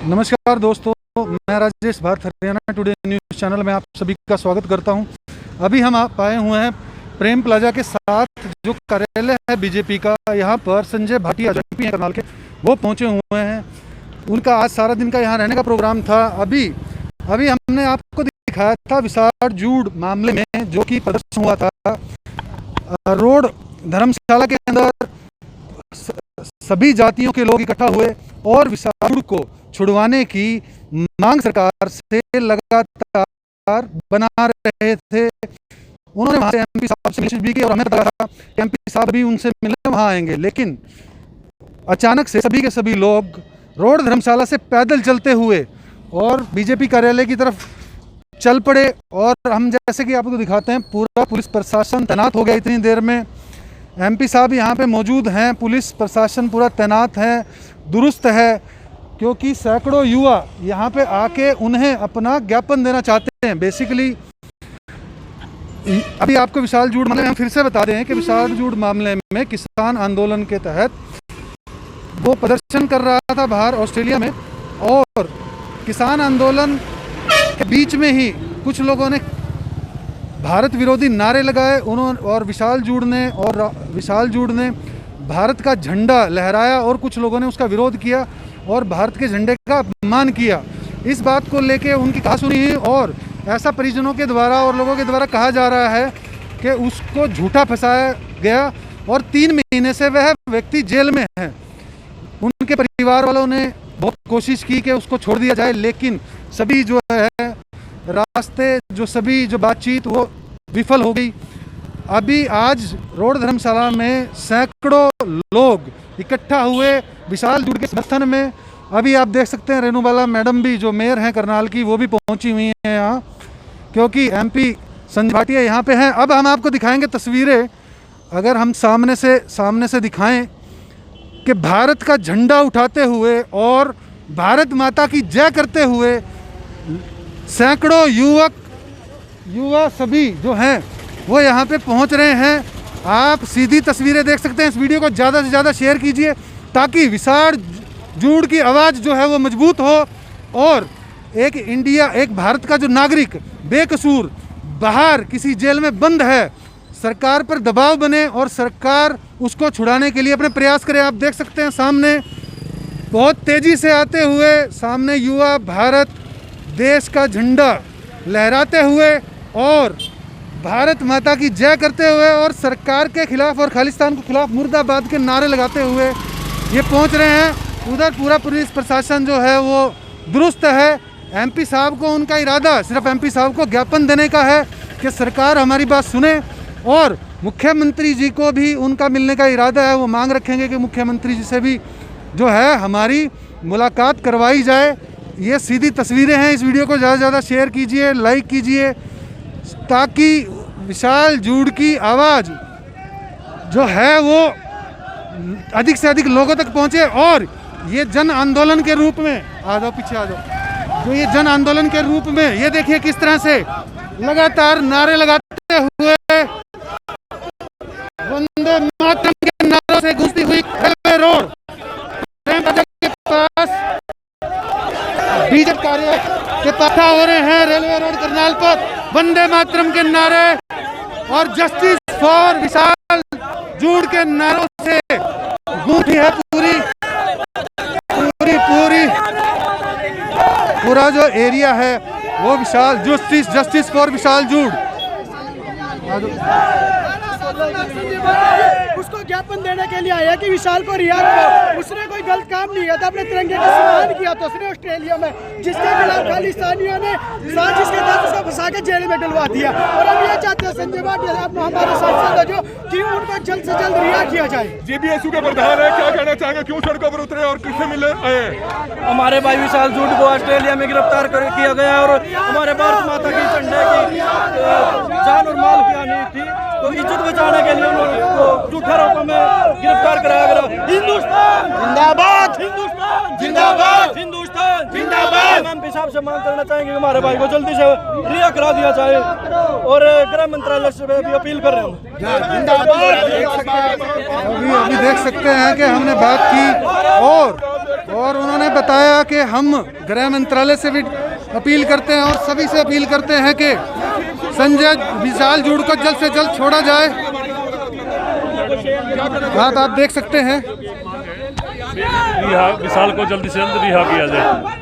नमस्कार दोस्तों, मैं Rajesh Bharat Haryana today news channel में आप सभी का स्वागत करता हूं। अभी हम आप आए हुए हैं प्रेम प्लाजा के साथ, जो कार्यालय है बीजेपी का। यहां पर संजय भाटिया जो एमपी हैं करनाल के, वो पहुंचे हुए हैं। उनका आज सारा दिन का यहां रहने का प्रोग्राम था। अभी हमने आपको दिखाया था विशाल जूड मामले में जो कि प्रदर्शन हुआ था। रोड धर्मशाला के अंदर सभी जातियों के लोग इकट्ठा हुए और विशाल जूड को छुड़वाने की मांग सरकार से लगातार बना रहे थे। उन्होंने वहां से एमपी साहब से मिलने भी की और हमें पता था कि एमपी साहब भी उनसे मिलने वहां आएंगे, लेकिन अचानक से सभी के सभी लोग रोड धर्मशाला से पैदल चलते हुए और बीजेपी कार्यालय की तरफ चल पड़े। और हम जैसे कि आपको दिखाते हैं, पूरा पुलिस प्रशासन तैनात हो गया। इतनी देर में एमपी साहब यहाँ पे मौजूद हैं, पुलिस प्रशासन पूरा तैनात है, दुरुस्त है, क्योंकि सैकड़ों युवा यहाँ पे आके उन्हें अपना ज्ञापन देना चाहते हैं। बेसिकली अभी आपको विशाल जूड मामले में हम फिर से बता दें कि विशाल जूड मामले में किसान आंदोलन के तहत वो प्रदर्शन कर रहा था बाहर ऑस्ट्रेलिया में, और किसान आंदोलन के बीच में ही कुछ लोगों ने भारत विरोधी नारे लगाए और विशाल जूड ने भारत का झंडा लहराया और कुछ लोगों ने उसका विरोध किया और भारत के झंडे का अपमान किया। इस बात को लेके उनकी कहासुनी हुई और ऐसा परिजनों के द्वारा और लोगों के द्वारा कहा जा रहा है कि उसको झूठा फंसाया गया और 3 महीने से वह व्यक्ति जेल में है। उनके परिवार वालों ने बहुत कोशिश की कि उसको छोड़ दिया जाए, लेकिन सभी जो है जो बातचीत वो विफल हो गई। अभी आज रोड धर्मशाला में सैकड़ों लोग इकट्ठा हुए विशाल जूड के समर्थन में। अभी आप देख सकते हैं रेणुबाला मैडम भी, जो मेयर हैं करनाल की, वो भी पहुंची हुई हैं यहाँ, क्योंकि एमपी संजय भाटिया यहाँ पे हैं। अब हम आपको दिखाएंगे तस्वीरें, अगर हम सामने से दिखाएं कि भारत का झंडा उठाते हुए और भारत माता की जय करते हुए सैकड़ों युवा सभी जो हैं वो यहाँ पे पहुँच रहे हैं। आप सीधी तस्वीरें देख सकते हैं। इस वीडियो को ज़्यादा से ज़्यादा शेयर कीजिए ताकि विशाल जूड की आवाज़ जो है वो मजबूत हो और एक भारत का जो नागरिक बेकसूर बाहर किसी जेल में बंद है, सरकार पर दबाव बने और सरकार उसको छुड़ाने के लिए अपने प्रयास करे। आप देख सकते हैं सामने बहुत तेज़ी से आते हुए सामने युवा भारत देश का झंडा लहराते हुए और भारत माता की जय करते हुए और सरकार के खिलाफ और खालिस्तान के खिलाफ मुर्दाबाद के नारे लगाते हुए ये पहुंच रहे हैं। उधर पूरा पुलिस प्रशासन जो है वो दुरुस्त है। एमपी साहब को उनका इरादा सिर्फ एमपी साहब को ज्ञापन देने का है कि सरकार हमारी बात सुने, और मुख्यमंत्री जी को भी उनका मिलने का इरादा है। वो मांग रखेंगे कि मुख्यमंत्री जी से भी जो है हमारी मुलाकात करवाई जाए। ये सीधी तस्वीरें हैं। इस वीडियो को ज़्यादा से ज़्यादा शेयर कीजिए, लाइक कीजिए, ताकि विशाल जूड की आवाज़ जो है वो अधिक से अधिक लोगों तक पहुंचे और ये जन आंदोलन के रूप में पीछे आ जाओ, जो ये जन आंदोलन के रूप में ये देखिए किस तरह से लगातार नारे लगाते हुए वंदे मातरम के नारों से गूंजती हुई रेलवे रोड के पास बीजेपी कार्यालय के पास हो रहे हैं। रेलवे रोड करनाल पर वंदे मातरम के नारे और जस्टिस फॉर विशाल जूड के नारों से गूंजी है पूरा जो एरिया है वो विशाल जस्टिस फॉर विशाल जूड। उसको ज्ञापन देने के लिए आया कि विशाल को रिहा करो। उसने कोई गलत काम नहीं किया था, अपने तिरंगे का सम्मान किया था उसने ऑस्ट्रेलिया में, जिसके खिलाफ खालिस्तानियों ने साजिश के तहत उसको फंसा के जेल में डलवा दिया। और अब ये चाहते हैं संजय भाटिया साहब हमारे सांसद जो कि उनको जल्द से जल्द रिहा किया जाए। जेबीएसयू के प्रधान है, क्या कहना चाहेंगे, क्यों सड़कों पर उतरे और किससे मिले आए? हमारे भाई विशाल जूड को ऑस्ट्रेलिया में गिरफ्तार किया गया और हमारे भारत माता की झंडे की जान और माल की हानि थी, तो इज्जत बचाने के लिए उनको झूठे आरोपों में गिरफ्तार कराया गया। हिंदुस्तान जिंदाबाद, हिंदुस्तान जिंदाबाद, हिंदुस्तान जिंदाबाद। हम पेशाब से मांग करना चाहेंगे कि हमारे भाई को जल्दी से रिहा करा दिया जाए और गृह मंत्रालय से भी अपील कर रहे हैं। अभी देख सकते हैं कि हमने बात की और और उन्होंने बताया कि हम गृह मंत्रालय से भी अपील करते हैं और सभी से अपील करते हैं कि संजय विशाल जूड़ को जल्द से जल्द छोड़ा जाए। बात आप देख सकते हैं, विशाल को जल्दी से जल्द रिहा किया जाए।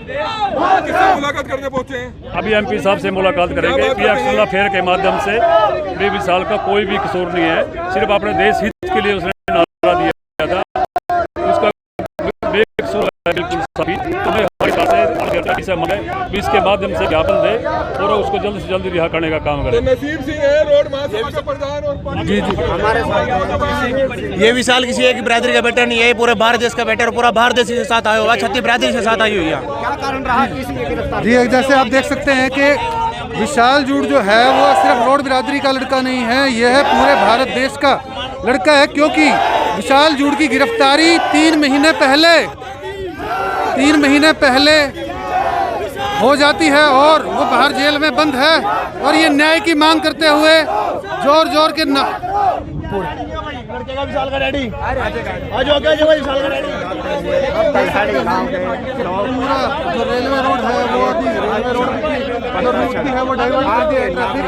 किससे मुलाकात करने पहुंचे हैं? अभी एमपी साहब से मुलाकात करेंगे कि एक्सटर्नल अफेयर के माध्यम से भी विशाल का कोई भी कसूर नहीं है, सिर्फ अपने देश हित के लिए उसने नारा दिया था, उसका बेकसूर है बिल्कुल सभी। इसके माध्यम से ज्ञापन दे और उसको जल्द से जल्द रिहा करने का काम तो करें। नसीब सिंह है रोड महासभा के प्रधान और जी जी ये विशाल किसी एक बिरादरी का बेटा नहीं है, ये पूरे भारत देश का बेटा है और पूरा भारत देश के साथ आया हुआ, 36 बिरादरी के साथ आई हुई है। क्या कारण रहा जी, जैसे आप देख सकते हैं कि विशाल जूड़ जो है वो सिर्फ रोड बिरादरी का लड़का नहीं है, यह है पूरे भारत देश का लड़का है, क्योंकि विशाल जूड़ की गिरफ्तारी 3 महीने पहले हो जाती है और वो बाहर जेल में बंद है और ये न्याय की मांग करते हुए जोर जोर के विशाल का डैडी आज हो गया जो विशाल का डैडी। पूरा जो रेलवे रोड है वो अभी रेलवे रोड जो रूट भी है वो डाइवर्ट कर दिया है ट्रैफिक,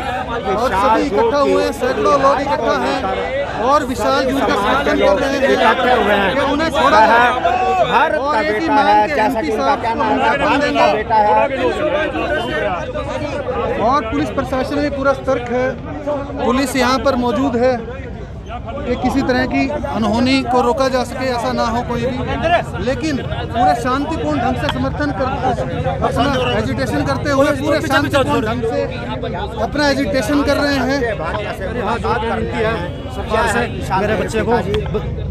और सभी इकट्ठा हुए हैं, सैकड़ों लोग इकट्ठा हैं और विशाल जूड़ का समर्थन कर रहे हैं कि उन्हें छोड़ा है। भारत का बेटा है, जैसा कि उनका क्या नाम है, भारत का बेटा है। और पुलिस प्रशासन भी पूरा सतर्क है, पुलिस यहाँ पर मौजूद है कि किसी तरह की अनहोनी को रोका जा सके, ऐसा ना हो कोई भी, लेकिन पूरे शांतिपूर्ण ढंग से समर्थन कर अपना एजिटेशन करते हुए पूरे शांतिपूर्ण ढंग से अपना एजिटेशन कर रहे हैं। मेरे बच्चे को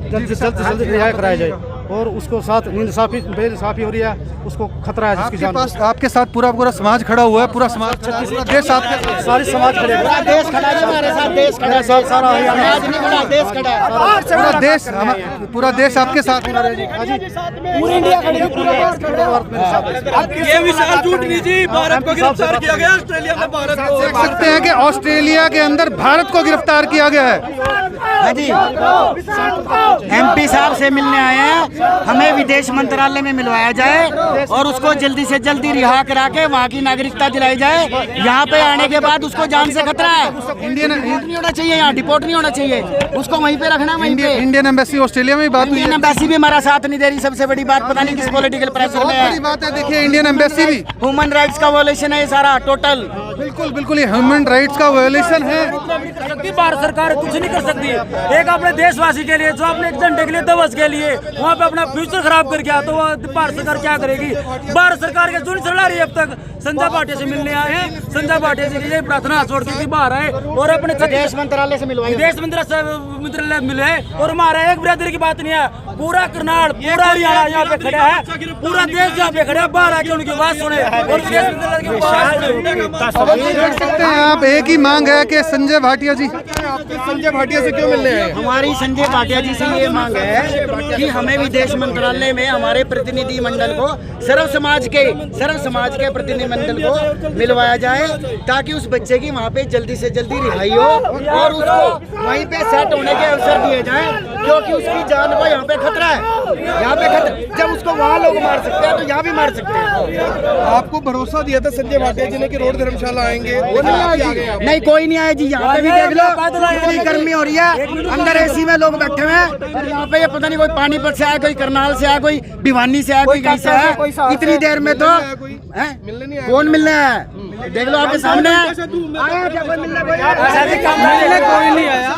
जल्द से जल्द रिहा कराया जाए और उसको साथ बेइंसाफी हो रही है, उसको खतरा है जिसकी जान। आपके साथ पूरा समाज खड़ा हुआ है, पूरा समाज खड़ा है, पूरा देश आपके सारी समाज खड़े, पूरा देश खड़ा है, हमारे साथ देश खड़ा है, सारा समाज नहीं खड़ा, देश खड़ा है, पूरा देश आपके साथ खड़ा है। पूरी इंडिया खड़ी है, पूरा देश खड़ा है। ये विशाल जूड़ नहीं जी, भारत को गिरफ्तार किया गया ऑस्ट्रेलिया में, भारत को देख सकते हैं कि ऑस्ट्रेलिया के अंदर भारत को गिरफ्तार किया गया है। हाँ जी, एमपी साहब से मिलने आए हैं, हमें विदेश मंत्रालय में मिलवाया जाए और उसको जल्दी से जल्दी रिहा करा के वहाँ की नागरिकता दिलाई जाए। यहाँ पे आने के बाद उसको जान से खतरा है, इंडियन नहीं होना चाहिए, यहाँ डिपोर्ट नहीं होना चाहिए, उसको वहीं पे रखना, वहीं पे। इंडियन एम्बेसी ऑस्ट्रेलिया में बात हुई है, इंडियन एम्बेसी भी हमारा साथ नहीं दे रही, सबसे बड़ी बात पता नहीं किस पॉलिटिकल प्रेशर में बड़ी बात है। देखिए इंडियन एम्बेसी भी ह्यूमन राइट्स का वॉयलेशन है ये सारा टोटल। बिल्कुल ये ह्यूमन राइट्स का वायलेशन है। भारत सरकार कुछ नहीं कर सकती है, एक अपने देशवासी के लिए जो अपने एक झंडे के लिए दवस के लिए वहाँ पे अपना फ्यूचर खराब कर गया, तो भारत सरकार क्या करेगी? भारत सरकार के जो चला रही है अब तक, संजय भाटिया से मिलने आए हैं, संजय भाटिया जी की ये प्रार्थना छोड़ के बाहर आए और अपने विदेश मंत्रालय से मिलवाए, विदेश मंत्रालय मिले और हमारा एक बिरादरी की बात नहीं है, पूरा करनाल पूरा हरियाणा यहाँ पे खड़ा है, पूरा देश यहाँ पे खड़ा है, बाहर आके उनकी बात सुने और विदेश मंत्रालय की बात सुने। देख सकते हैं आप, एक ही मांग है कि संजय भाटिया जी, संजय भाटिया से क्यों मिलने आए? हमारी संजय भाटिया जी से ये मांग है कि हमें विदेश मंत्रालय में हमारे प्रतिनिधि मंडल को सर्व समाज के प्रतिनिधि मंडल को मिलवाया जाए ताकि उस बच्चे की वहाँ पे जल्दी से जल्दी रिहाई हो और उसको वहीं पे सेट होने के अवसर दिए जाएं, क्योंकि उसकी जान को यहाँ पे खतरा है। यहाँ पे खतरा, जब उसको वहाँ लोग मार सकते हैं तो यहाँ भी मार सकते हैं। आपको भरोसा दिया था संजय भाटिया जी ने कि रोड धर्मशाला आएंगे, वो नहीं आए? नहीं, कोई नहीं आया जी। यहाँ पे भी देख लो कितनी गर्मी हो रही है, अंदर एसी में लोग बैठे हुए हैं और यहाँ पे ये पता नहीं कोई पानीपत से आया, कोई करनाल से आया, कोई भिवानी से आया, कोई कहीं से आया। इतनी देर में तो कौन मिलने है? देख लो आपके सामने कोई नहीं आया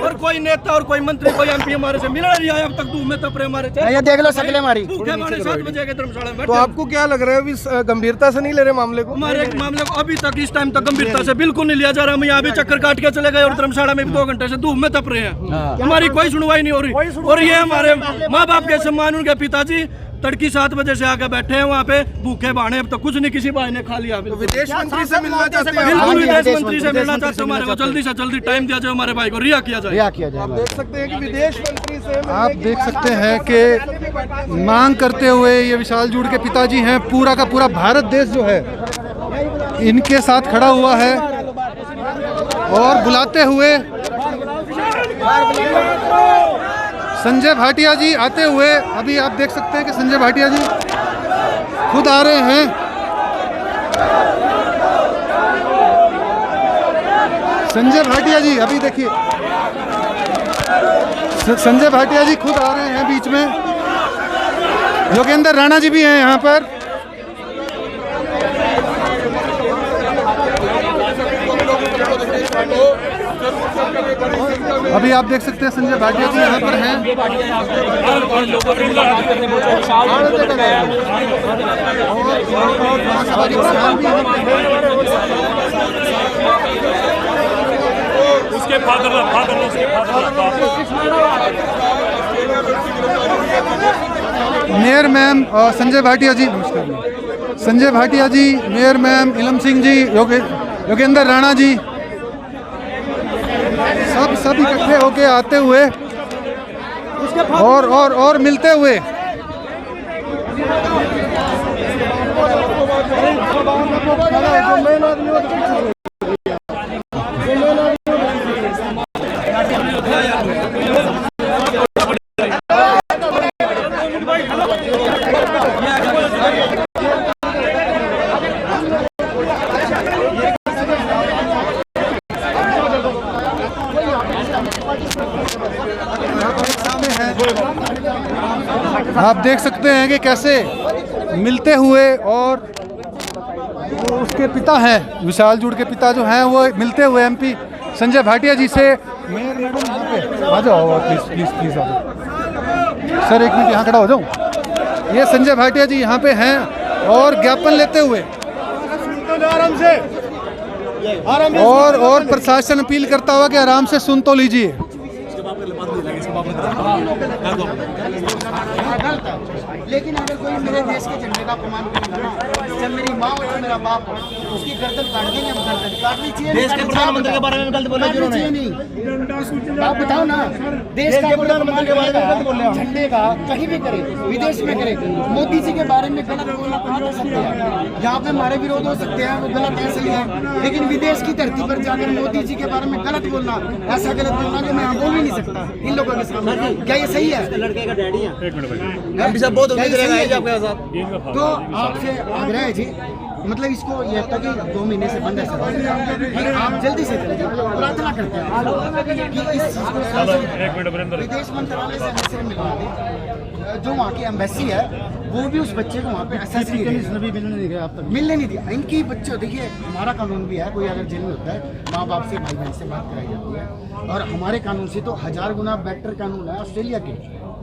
और कोई नेता और कोई मंत्री कोई एमपी हमारे से मिलने नहीं आया अब तक। धूम में तपरे हमारे ये देख लो शक्लें हमारी। 7 बजे के धर्मशाला में। तो आपको क्या लग रहा है, गंभीरता से नहीं ले रहे मामले को? हमारे मामले को अभी तक इस टाइम तक गंभीरता से बिल्कुल नहीं लिया जा रहा। हम यहाँ भी चक्कर काट के चले गए और धर्मशाला में भी 2 घंटे से धूम में तप रहे हैं, हमारी कोई सुनवाई नहीं हो रही। और ये हमारे माँ बाप के सम्मान, उनके पिताजी तड़की 7 बजे से आकर बैठे हैं वहाँ पे भूखे बाणे, अब तो कुछ नहीं, किसी भाई ने खा लिया। विदेश मंत्री से मिलना चाहते हैं? बिल्कुल विदेश मंत्री से मिलना चाहते हैं, हमारे को जल्दी से जल्दी टाइम दिया जाए, हमारे भाई को रिहा किया जाए। आप देख सकते हैं कि विदेश मंत्री से आप देख सकते हैं कि मांग करते हुए ये विशाल जूड़ के पिताजी हैं, पूरा का पूरा भारत देश जो है इनके साथ खड़ा हुआ है और बुलाते हुए संजय भाटिया जी आते हुए, अभी आप देख सकते हैं कि संजय भाटिया जी खुद आ रहे हैं। संजय भाटिया जी अभी देखिए, संजय भाटिया जी खुद आ रहे हैं बीच में। योगेंद्र राणा जी भी हैं यहाँ पर। अभी आप देख सकते हैं संजय भाटिया जी यहाँ पर हैं। उसके फादर उसके मेयर मैम और संजय भाटिया जी, नमस्कार। संजय भाटिया जी, मेयर मैम, इलम सिंह जी, योगेंद्र राणा जी, सब इकट्ठे होके आते हुए और मिलते हुए। आप देख सकते हैं कि कैसे मिलते हुए, और उसके पिता हैं, विशाल जूड के पिता जो हैं, वो मिलते हुए एमपी संजय भाटिया जी से। मेयर मैडम यहाँ पे आ जाओ प्लीज़ आ जाओ सर, 1 मिनट यहाँ खड़ा हो जाऊँ। ये संजय भाटिया जी यहाँ पे हैं और ज्ञापन लेते हुए, और प्रशासन अपील करता हुआ कि आराम से सुन तो लीजिए। लेकिन अगर कोई मेरे देश के झंडे का अपमान करेगा ना, जब मेरी माँ और मेरा बाप हो, उसकी गर्दन काट देंगे हम। गर्दन काटनी चाहिए। देश के प्रधानमंत्री के बारे में गलत बोला क्यों नहीं? आप बताओ ना, देश का प्रधानमंत्री के बारे में गलत बोल रहे हो। झंडे का कहीं भी करे, विदेश में करे, मोदी जी के बारे में गलत बोलना कहाँ कर सकते हैं? यहाँ पे हमारे विरोध हो सकते हैं, वो गलत ऐसे ही है, लेकिन विदेश की धरती पर जाकर मोदी जी के बारे में गलत बोलना, ऐसा गलत बोलना जो मैं बोल ही नहीं सकता इन लोगों के सामने। क्या ये सही है? लड़के का डैडी है। तो आपसे आग्रह है जी, मतलब इसको ये तक 2 महीने से बंद है सर, आप जल्दी से जल्दी प्रार्थना करते हैं कि इस विदेश मंत्रालय से हमें मिलवा दें। जो वहाँ की एम्बेसी है वो भी उस बच्चे को वहाँ पे मिलने नहीं दिया। इनकी बच्चे, देखिए हमारा कानून भी है, कोई अगर जेल में होता है माँ बाप से, भाई बहन से बात कराई जाती है, और हमारे कानून से तो 1000 गुना बेटर कानून है ऑस्ट्रेलिया के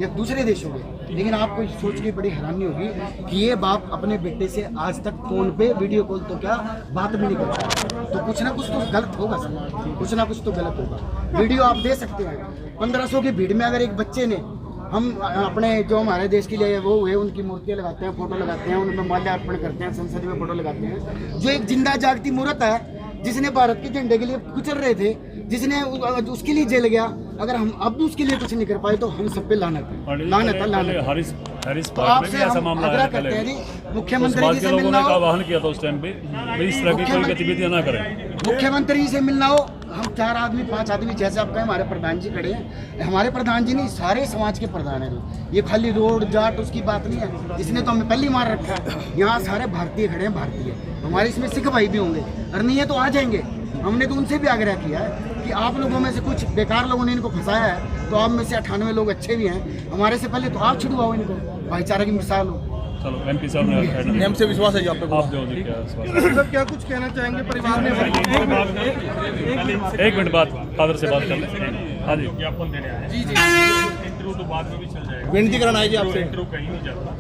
या दूसरे देशों के। लेकिन आपको सोच के बड़ी हैरानी होगी कि ये बाप अपने बेटे से आज तक फोन पे वीडियो कॉल तो क्या बात भी नहीं करता। तो कुछ ना कुछ तो गलत होगा सर, कुछ ना कुछ तो गलत होगा। वीडियो आप दे सकते हैं, 1500 की भीड़ में अगर एक बच्चे ने, हम अपने जो हमारे देश के लिए वो हुए, उनकी मूर्तियाँ लगाते हैं, फोटो लगाते हैं, उनमें माल्यार्पण करते हैं, संसद में फोटो लगाते हैं, जो एक जिंदा जागती मूर्त है, जिसने भारत के झंडे के लिए कुचल रहे थे, जिसने उसके लिए जेल गया। अगर हम अब भी उसके लिए कुछ नहीं कर पाए तो हम सब पे लानत है। तो आपसे हम आग्रह करते हैं जी, मुख्यमंत्री जी से मिलना हो, आह्वान किया था उस टाइम पे, इस तरह की कोई गतिविधियां ना करें। मुख्यमंत्री जी से मिलना हो, हम 4 आदमी 5 आदमी, जैसे आपका हमारे प्रधान जी खड़े हैं, हमारे प्रधान जी नहीं, सारे समाज के प्रधान हैं। ये खाली रोड जाट उसकी बात नहीं है, इसने तो हमें पहले मार रखा है। यहाँ सारे भारतीय खड़े हैं, भारतीय, हमारे इसमें सिख भाई भी होंगे, और नहीं है तो आ जाएंगे। हमने तो उनसे भी आग्रह किया है कि आप लोगों में से कुछ बेकार लोगों ने इनको फंसाया है, तो आप में से 98 लोग अच्छे भी हैं, हमारे से पहले तो आप छुड़वाओ इनको, भाईचारे की मिसाल हो। चलो एमपी साहब ने हमसे विश्वास है जी आप पे। आप दो जी, क्या क्या कुछ कहना चाहेंगे परिवार में? 1 मिनट बाद फादर से बात कर लें। हाँ जी, ज्ञापन देने आए। जी जी, इंटरव्यू तो बाद में भी चल जाएगा, विनती करना है जी आपसे। इंटरव्यू कहीं नहीं जाता,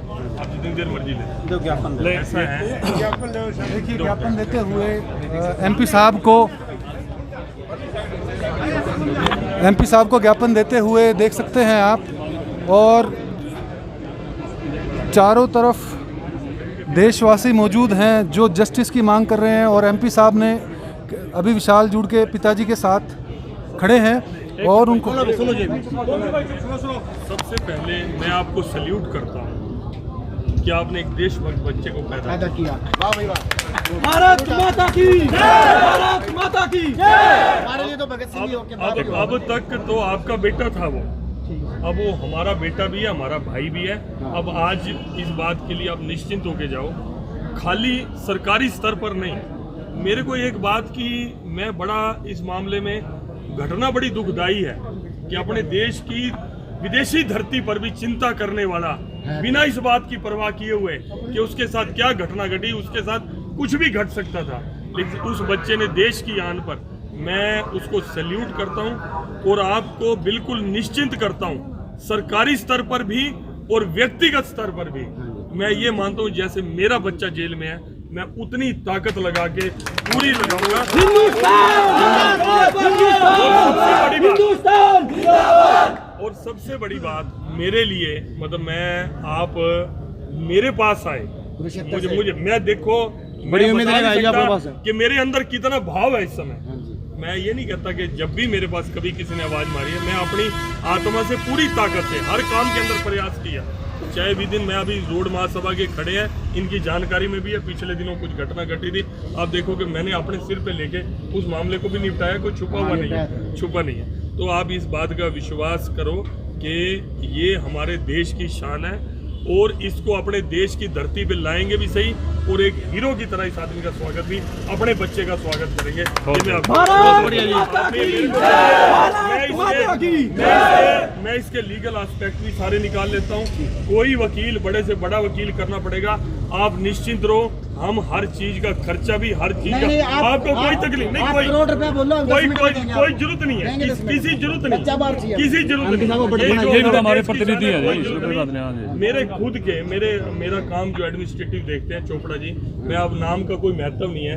आप जितनी देर मर्जी ले जो ज्ञापन ले। ऐसा है। देखिए ज्ञापन देते हुए एमपी साहब को ज्ञापन देते हुए देख सकते हैं आप, और चारों तरफ देशवासी मौजूद हैं जो जस्टिस की मांग कर रहे हैं, और एमपी साहब ने अभी विशाल जूड के पिताजी के साथ खड़े हैं और उनको सबसे पहले मैं आपको सल्यूट करता हूँ कि आपने एक देशभक्त बच्चे को पैदा किया। वाह भाई वाह, भारत माता की जय, भारत माता की जय। हमारे लिए तो भगत सिंह जी होके अब तक तो आपका बेटा था वो, अब वो हमारा बेटा भी है, हमारा भाई भी है। अब आज इस बात के लिए आप निश्चिंत होके जाओ, खाली सरकारी स्तर पर नहीं। मेरे को एक बात की मैं बड़ा इस मामले में घटना बड़ी दुखदाई है कि अपने देश की विदेशी धरती पर भी चिंता करने वाला बिना इस बात की परवाह किए हुए कि उसके साथ क्या घटना घटी, उसके साथ कुछ भी घट सकता था, लेकिन उस बच्चे ने देश की आन पर, मैं उसको सैल्यूट करता हूं और आपको बिल्कुल निश्चिंत करता हूं, सरकारी स्तर पर भी और व्यक्तिगत स्तर पर भी मैं ये मानता हूं जैसे मेरा बच्चा जेल में है, मैं उतनी ताकत लगा के पूरी लगाऊंगा। और सबसे बड़ी बात मेरे लिए, मतलब मैं आप मेरे पास आए, मुझे मैं देखो बड़ी उम्मीद कि मेरे अंदर कितना भाव है इस समय। मैं ये नहीं कहता कि जब भी मेरे पास कभी किसी ने आवाज मारी है, मैं अपनी आत्मा से पूरी ताकत से हर काम के अंदर प्रयास किया। चाहे भी दिन मैं अभी रोड महासभा के खड़े हैं, इनकी जानकारी में भी है, पिछले दिनों कुछ घटना घटी थी, आप देखो कि मैंने अपने सिर पे लेके उस मामले को भी निपटाया, कोई छुपा हुआ नहीं है, छुपा नहीं है। तो आप इस बात का विश्वास करो कि ये हमारे देश की शान है और इसको अपने देश की धरती पे लाएंगे भी सही, और एक हीरो की तरह इस आदमी का स्वागत भी, अपने बच्चे का स्वागत करेंगे। मैं इसके लीगल एस्पेक्ट भी सारे निकाल लेता हूँ, कोई वकील बड़े से बड़ा वकील करना पड़ेगा, आप निश्चिंत रहो, हम हर चीज का खर्चा भी, हर चीज का आपको कोई तकलीफ नहीं, कोई जरूरत नहीं है, किसी जरूरत नहीं, किसी जरूरत नहीं। हमारे प्रतिनिधि हैं मेरे खुद के मेरा काम जो एडमिनिस्ट्रेटिव देखते हैं चोपड़ा जी, मैं अब नाम का कोई महत्व नहीं है,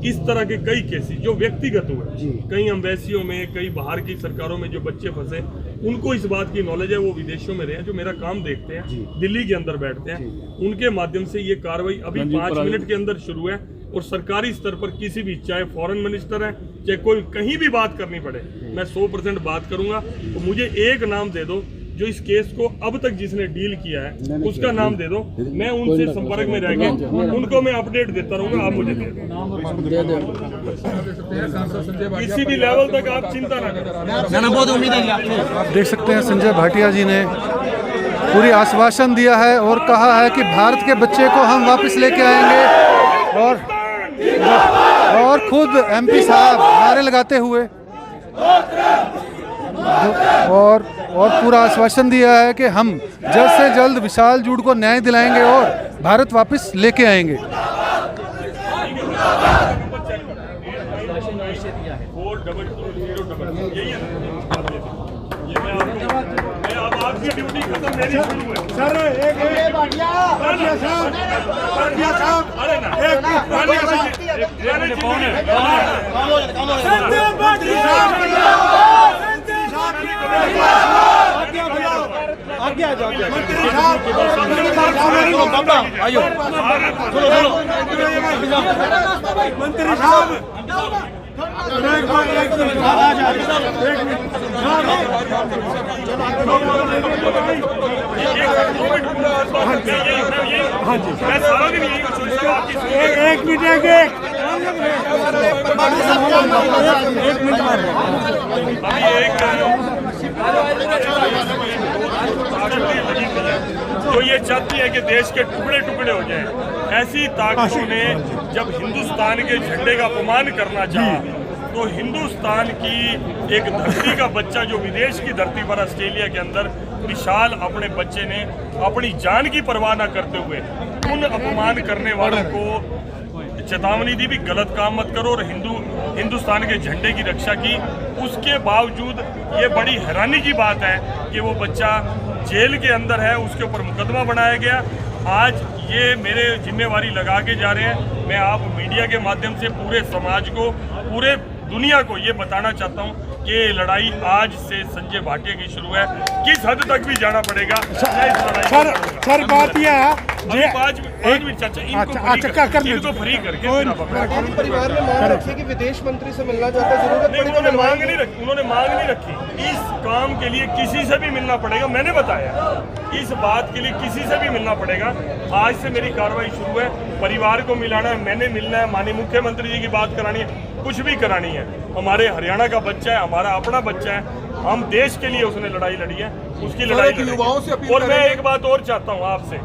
इस तरह के कई केसेस जो व्यक्तिगत हुए, कई एम्बेसियों में, कई बाहर की सरकारों में जो बच्चे फंसे, उनको इस बात की नॉलेज है, वो विदेशों में रहे, जो मेरा काम देखते हैं, दिल्ली के अंदर बैठते हैं, उनके माध्यम से ये कार्रवाई अभी 5 मिनट के अंदर शुरू है। और सरकारी स्तर पर किसी भी, चाहे फॉरेन मिनिस्टर है, चाहे कोई कहीं भी बात करनी पड़े, मैं 100% बात करूंगा। तो मुझे एक नाम दे दो जो इस केस को अब तक जिसने डील किया है, उसका नाम दे दो, मैं उनसे संपर्क में रह गया, उनको मैं अपडेट देता रहूंगा, आप मुझे दे दो। किसी भी लेवल तक आप चिंता ना करें। बहुत उम्मीद है। देख सकते हैं संजय भाटिया जी ने पूरी आश्वासन दिया है और कहा है कि भारत के बच्चे को हम वापस लेके आएंगे, और खुद एमपी साहब नारे लगाते हुए और पूरा आश्वासन दिया है कि हम जल्द से जल्द विशाल जूड को न्याय दिलाएंगे और भारत वापस लेके आएंगे। आपकी ड्यूटी खत्म, मेरी शुरू है सर। मंत्री साहब एक मिनट जो ये चाहती है कि देश के टुकड़े टुकड़े हो जाएं, ऐसी ताकतों ने जब हिंदुस्तान के झंडे का अपमान करना चाहा, तो हिंदुस्तान की एक धरती का बच्चा जो विदेश की धरती पर ऑस्ट्रेलिया के अंदर विशाल अपने बच्चे ने अपनी जान की परवाह न करते हुए उन अपमान करने वालों को चेतावनी दी भी, गलत काम मत करो, और हिंदुस्तान के झंडे की रक्षा की। उसके बावजूद ये बड़ी हैरानी की बात है कि वो बच्चा जेल के अंदर है, उसके ऊपर मुकदमा बनाया गया। आज ये मेरे जिम्मेवारी लगा के जा रहे हैं, मैं आप मीडिया के माध्यम से पूरे समाज को, पूरे दुनिया को ये बताना चाहता हूँ कि लड़ाई आज से संजय भाटिया की शुरू है, किस हद तक भी जाना पड़ेगा। सर बात यह है इनको फ्री करके परिवार ने मांग रखी कि विदेश मंत्री से मिलना चाहता है, जरूरत पड़ी उन्होंने मांग नहीं रखी। इस काम के लिए किसी से भी मिलना पड़ेगा, मैंने बताया इस बात के लिए किसी से भी मिलना पड़ेगा। आज से मेरी कार्रवाई शुरू है, परिवार को मिलाना है, मैंने मिलना है, माननीय मुख्यमंत्री जी की बात करानी है, कुछ भी करानी है। हमारे हरियाणा का बच्चा है, हमारा अपना बच्चा है, हम देश के लिए उसने लड़ाई लड़ी है, उसकी लड़ाई युवाओं से अपील और मैं करेंगे। एक बात और चाहता हूँ आपसे,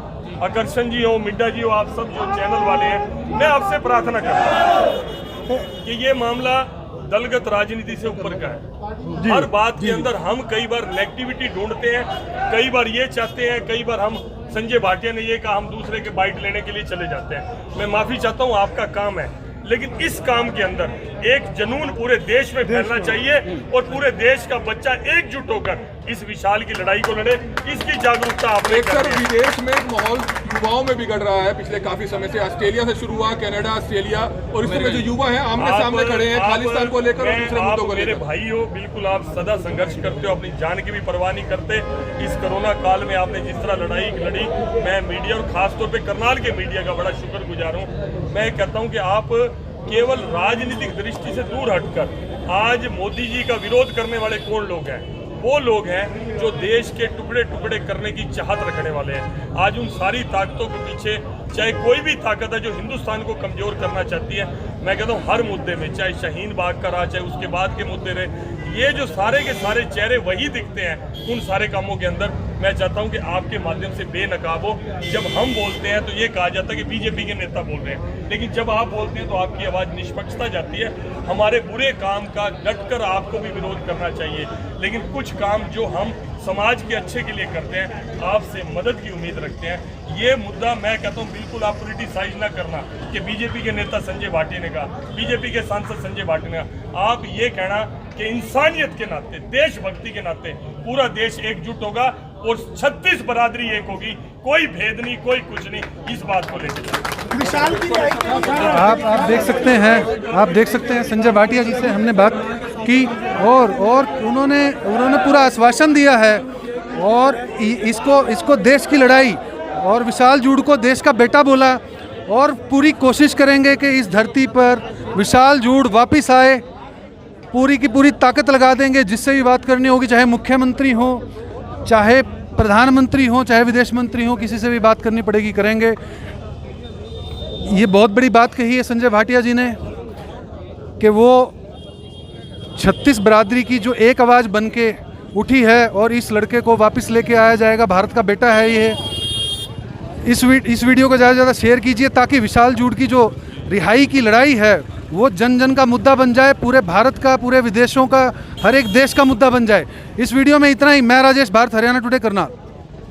आकर्षण जी हो, मिड्डा जी हो, आप सब जो चैनल वाले हैं, मैं आपसे प्रार्थना करता हूँ कि ये मामला दलगत राजनीति से ऊपर का है। हर बात के अंदर हम कई बार नेगेटिविटी ढूंढते हैं, कई बार ये चाहते हैं, कई बार हम संजय भाटिया ने ये कहा, हम दूसरे के बाइट लेने के लिए चले जाते हैं। मैं माफी चाहता हूँ, आपका काम है, लेकिन इस काम के अंदर एक जुनून पूरे देश में फैलना चाहिए और पूरे देश का बच्चा एकजुट होकर इस विशाल की लड़ाई को लड़े, इसकी जागरूकता आपने एक सर करनी है। विदेश में एक माहौल युवाओं में बिगड़ रहा है पिछले काफी समय से। ऑस्ट्रेलिया से शुरू हुआ, कनाडा, ऑस्ट्रेलिया, और इस तरह जो युवा हैं आमने सामने खड़े हैं खालिस्तान को लेकर और दूसरे मुद्दों को मेरे लेकर। भाई हो, बिल्कुल आप सदा संघर्ष करते हो, अपनी जान की भी परवाह नहीं करते। इस कोरोना काल में आपने जिस तरह लड़ाई लड़ी, मैं मीडिया और खासतौर पे करनाल के मीडिया का बड़ा शुक्रगुजार हूँ। मैं कहता हूँ कि आप केवल राजनीतिक दृष्टि से दूर हटकर आज मोदी जी का विरोध करने वाले कौन लोग हैं? वो लोग हैं जो देश के टुकड़े टुकड़े करने की चाहत रखने वाले हैं। आज उन सारी ताकतों के पीछे चाहे कोई भी ताकत है जो हिंदुस्तान को कमजोर करना चाहती है, मैं कहता हूँ हर मुद्दे में, चाहे शाहीन बाग का रहा, चाहे उसके बाद के मुद्दे रहे, ये जो सारे के सारे चेहरे वही दिखते हैं उन सारे कामों के अंदर। मैं चाहता हूं कि आपके माध्यम से बेनकाब हो। जब हम बोलते हैं तो ये कहा जाता है कि बीजेपी के नेता बोल रहे हैं, लेकिन जब आप बोलते हैं तो आपकी आवाज़ निष्पक्षता जाती है। हमारे बुरे काम का डटकर आपको भी विरोध करना चाहिए, लेकिन कुछ काम जो हम समाज के अच्छे के लिए करते हैं, आपसे मदद की उम्मीद रखते हैं। ये मुद्दा मैं कहता हूँ बिल्कुल आप क्रिटिसाइज ना करना कि बीजेपी के नेता संजय भाटिया ने कहा, बीजेपी के सांसद संजय भाटिया ने कहा। आप ये कहना कि इंसानियत के नाते, देशभक्ति के नाते पूरा देश एकजुट होगा और 36 बरादरी एक होगी, कोई भेद नहीं, कोई कुछ नहीं, इस बात को लेकर विशाल की आप देख सकते हैं संजय भाटिया जी से हमने बात की और उन्होंने पूरा आश्वासन दिया है और इसको देश की लड़ाई और विशाल जूड को देश का बेटा बोला और पूरी कोशिश करेंगे कि इस धरती पर विशाल जूड वापस आए। पूरी की पूरी ताकत लगा देंगे, जिससे भी बात करनी होगी, चाहे मुख्यमंत्री हो, चाहे प्रधानमंत्री हो, चाहे विदेश मंत्री हो, किसी से भी बात करनी पड़ेगी, करेंगे। ये बहुत बड़ी बात कही है संजय भाटिया जी ने कि वो 36 बरादरी की जो एक आवाज़ बन के उठी है और इस लड़के को वापस लेके आया जाएगा। भारत का बेटा है ये। इस वीडियो को ज़्यादा से ज़्यादा शेयर कीजिए ताकि विशाल जूड की जो रिहाई की लड़ाई है वो जन जन का मुद्दा बन जाए, पूरे भारत का, पूरे विदेशों का, हर एक देश का मुद्दा बन जाए। इस वीडियो में इतना ही। मैं राजेश, भारत हरियाणा टुडे, करनाल।